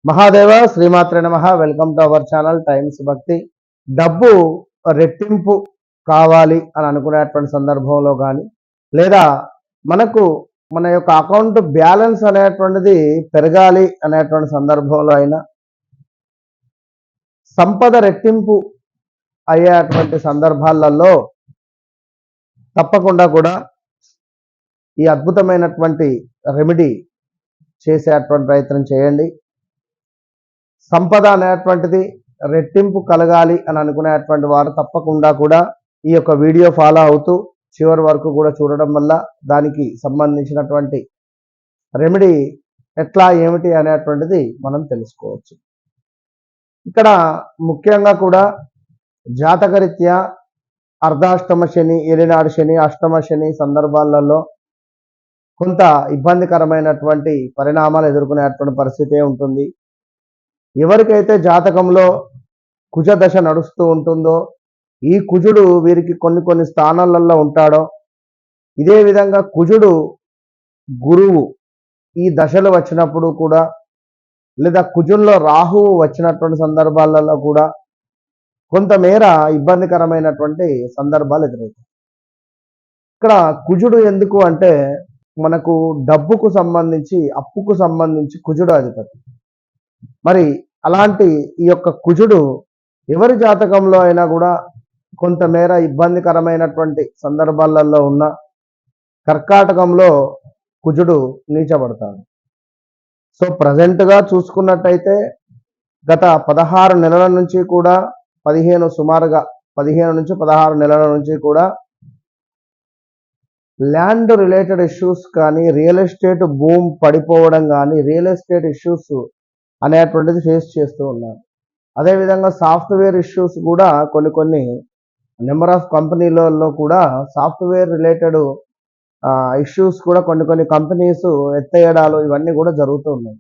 మహాదేవ శ్రీమాత్రే నమః. Welcome to our channel times భక్తి. డబ్బు రెట్టింపు కావాలి అని అనుకునేటువంటి సందర్భంలో కానీ, లేదా మనకు మన యొక్క అకౌంట్ బ్యాలెన్స్ అనేటువంటిది పెరగాలి అనేటువంటి సందర్భంలో అయినా, సంపద రెట్టింపు అయ్యేటువంటి సందర్భాలలో తప్పకుండా కూడా ఈ అద్భుతమైనటువంటి రెమెడీ చేసేటువంటి ప్రయత్నం చేయండి. సంపద అనేటువంటిది రెట్టింపు కలగాలి అని అనుకునేటువంటి వారు తప్పకుండా కూడా ఈ యొక్క వీడియో ఫాలో అవుతూ చివరి వరకు కూడా చూడడం వల్ల దానికి సంబంధించినటువంటి రెమెడీ ఎట్లా ఏమిటి అనేటువంటిది మనం తెలుసుకోవచ్చు. ఇక్కడ ముఖ్యంగా కూడా జాతకరీత్యా అర్ధాష్టమ శని, ఏలినాడు శని, అష్టమ శని సందర్భాలలో కొంత ఇబ్బందికరమైనటువంటి పరిణామాలు ఎదుర్కొనేటువంటి పరిస్థితి ఉంటుంది. ఎవరికైతే జాతకంలో కుజ దశ నడుస్తూ ఉంటుందో, ఈ కుజుడు వీరికి కొన్ని స్థానాలలో ఉంటాడో, ఇదే విధంగా కుజుడు గురువు ఈ దశలు వచ్చినప్పుడు కూడా, లేదా కుజుల్లో రాహువు వచ్చినటువంటి సందర్భాలలో కూడా కొంతమేర ఇబ్బందికరమైనటువంటి సందర్భాలు ఎదురవుతాయి. ఇక్కడ కుజుడు ఎందుకు అంటే మనకు డబ్బుకు సంబంధించి, అప్పుకు సంబంధించి కుజుడు అధిపతి. మరి అలాంటి ఈ యొక్క కుజుడు ఎవరి జాతకంలో అయినా కూడా కొంతమేర ఇబ్బందికరమైనటువంటి సందర్భాలలో ఉన్న కర్కాటకంలో కుజుడు నీచబడతాడు. సో ప్రజెంట్గా చూసుకున్నట్టయితే గత 16 నెలల నుంచి కూడా 15 నుంచి 16 నెలల నుంచి కూడా ల్యాండ్ రిలేటెడ్ ఇష్యూస్ కానీ, రియల్ ఎస్టేట్ భూమి పడిపోవడం కానీ, రియల్ ఎస్టేట్ ఇష్యూస్ అనేటువంటిది ఫేస్ చేస్తూ ఉన్నారు. అదేవిధంగా సాఫ్ట్వేర్ ఇష్యూస్ కూడా కొన్ని నెంబర్ ఆఫ్ కంపెనీలలో కూడా సాఫ్ట్వేర్ రిలేటెడ్ ఇష్యూస్ కూడా కొన్ని కంపెనీస్ ఎత్తేయడాలు ఇవన్నీ కూడా జరుగుతూ ఉన్నాయి.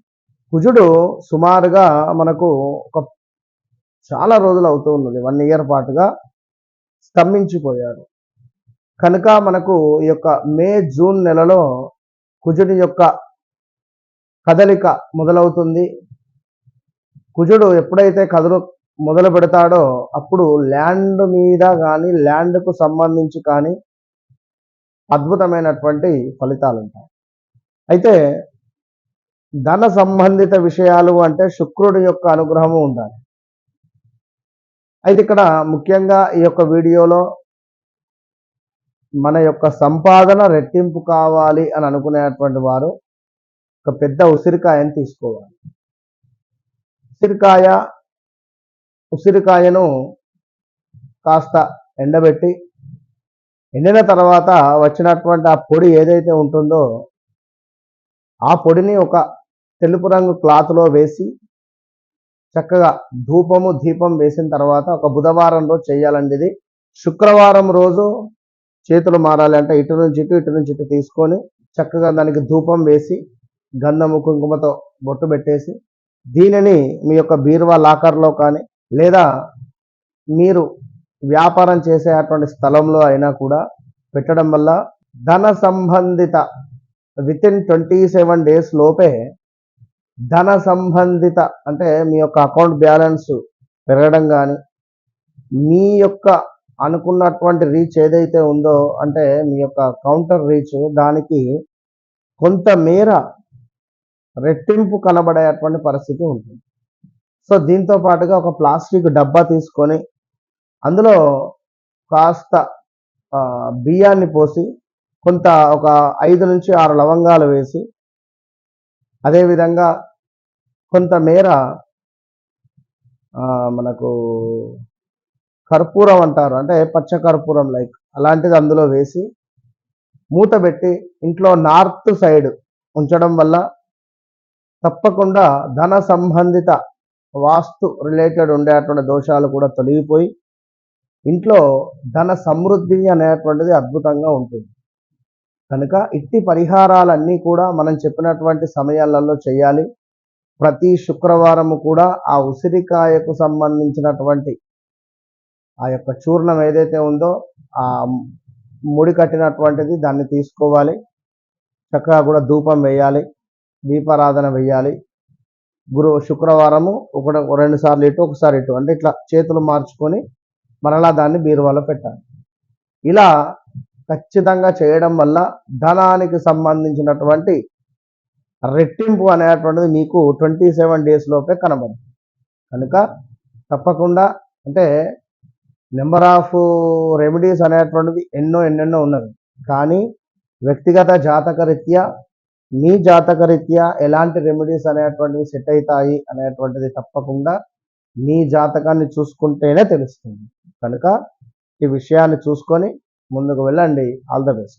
కుజుడు సుమారుగా మనకు ఒక చాలా రోజులు అవుతూ ఉన్నది, 1 ఇయర్ పాటుగా స్తంభించిపోయారు. కనుక మనకు ఈ యొక్క మే జూన్ నెలలో కుజుడి యొక్క కదలిక మొదలవుతుంది. కుజుడు ఎప్పుడైతే మొదలు పెడతాడో అప్పుడు ల్యాండ్ మీద కానీ, ల్యాండ్కు సంబంధించి కానీ అద్భుతమైనటువంటి ఫలితాలు ఉంటాయి. అయితే ధన సంబంధిత విషయాలు అంటే శుక్రుడి యొక్క అనుగ్రహము ఉండాలి. అయితే ఇక్కడ ముఖ్యంగా ఈ యొక్క వీడియోలో మన యొక్క సంపాదన రెట్టింపు కావాలి అని అనుకునేటువంటి వారు ఒక పెద్ద ఉసిరికాయను తీసుకోవాలి. ఉసిరికాయను కాస్త ఎండబెట్టి, ఎండిన తర్వాత వచ్చినటువంటి ఆ పొడి ఏదైతే ఉంటుందో ఆ పొడిని ఒక తెలుపు రంగు క్లాత్లో వేసి చక్కగా దీపం వేసిన తర్వాత ఒక బుధవారం రోజు చేయాలండి. ఇది శుక్రవారం రోజు చేతులు మారాలి. అంటే ఇటు నుంచి ఇటు తీసుకొని చక్కగా దానికి ధూపం వేసి గంధము కుంకుమతో బొట్టు పెట్టేసి దీనిని మీ యొక్క బీరువా లాకర్లో కానీ, లేదా మీరు వ్యాపారం చేసేటువంటి స్థలంలో అయినా కూడా పెట్టడం వల్ల ధన సంబంధిత వితిన్ 27 డేస్ లోపే ధన సంబంధిత అంటే మీ యొక్క అకౌంట్ బ్యాలెన్స్ పెరగడం కానీ, మీ యొక్క అనుకున్నటువంటి రీచ్ ఏదైతే ఉందో అంటే మీ యొక్క కౌంటర్ రీచ్ దానికి కొంతమేర రెట్టింపు కనబడేటువంటి పరిస్థితి ఉంటుంది. సో దీంతో పాటుగా ఒక ప్లాస్టిక్ డబ్బా తీసుకొని అందులో కాస్త బియ్యాన్ని పోసి కొంత ఒక 5 నుంచి 6 లవంగాలు వేసి, అదేవిధంగా కొంతమేర మనకు కర్పూరం అంటారు, అంటే పచ్చ కర్పూరం లైక్ అలాంటిది అందులో వేసి మూత పెట్టి ఇంట్లో నార్త్ సైడ్ ఉంచడం వల్ల తప్పకుండా ధన సంబంధిత వాస్తు రిలేటెడ్ ఉండేటువంటి దోషాలు కూడా తొలగిపోయి ఇంట్లో ధన సమృద్ధి అనేటువంటిది అద్భుతంగా ఉంటుంది. కనుక ఇట్టి పరిహారాలన్నీ కూడా మనం చెప్పినటువంటి సమయాలలో చేయాలి. ప్రతి శుక్రవారము కూడా ఆ ఉసిరికాయకు సంబంధించినటువంటి ఆ యొక్క చూర్ణం ఏదైతే ఉందో ఆ ముడి కట్టినటువంటిది దాన్ని తీసుకోవాలి. చక్కగా కూడా ధూపం వేయాలి, దీపారాధన వేయాలి. శుక్రవారము ఒక 2 సార్లు ఇటు ఒకసారి ఇటు అంటే ఇట్లా చేతులు మార్చుకొని మరలా దాన్ని బీరువాలో పెట్టాలి. ఇలా ఖచ్చితంగా చేయడం వల్ల ధనానికి సంబంధించినటువంటి రెట్టింపు అనేటువంటిది మీకు 27 డేస్ లోపే కనబడుతుంది. కనుక తప్పకుండా అంటే నెంబర్ ఆఫ్ రెమెడీస్ అనేటువంటిది ఎన్నెన్నో ఉన్నది. కానీ వ్యక్తిగత జాతకరీత్యా మీ జాతకరీత్యా ఎలాంటి రెమెడీస్ అనేటువంటివి సెట్ అవుతాయి అనేటువంటిది తప్పకుండా మీ జాతకాన్ని చూసుకుంటేనే తెలుస్తుంది. కనుక ఈ విషయాన్ని చూసుకొని ముందుకు వెళ్ళండి. All the best.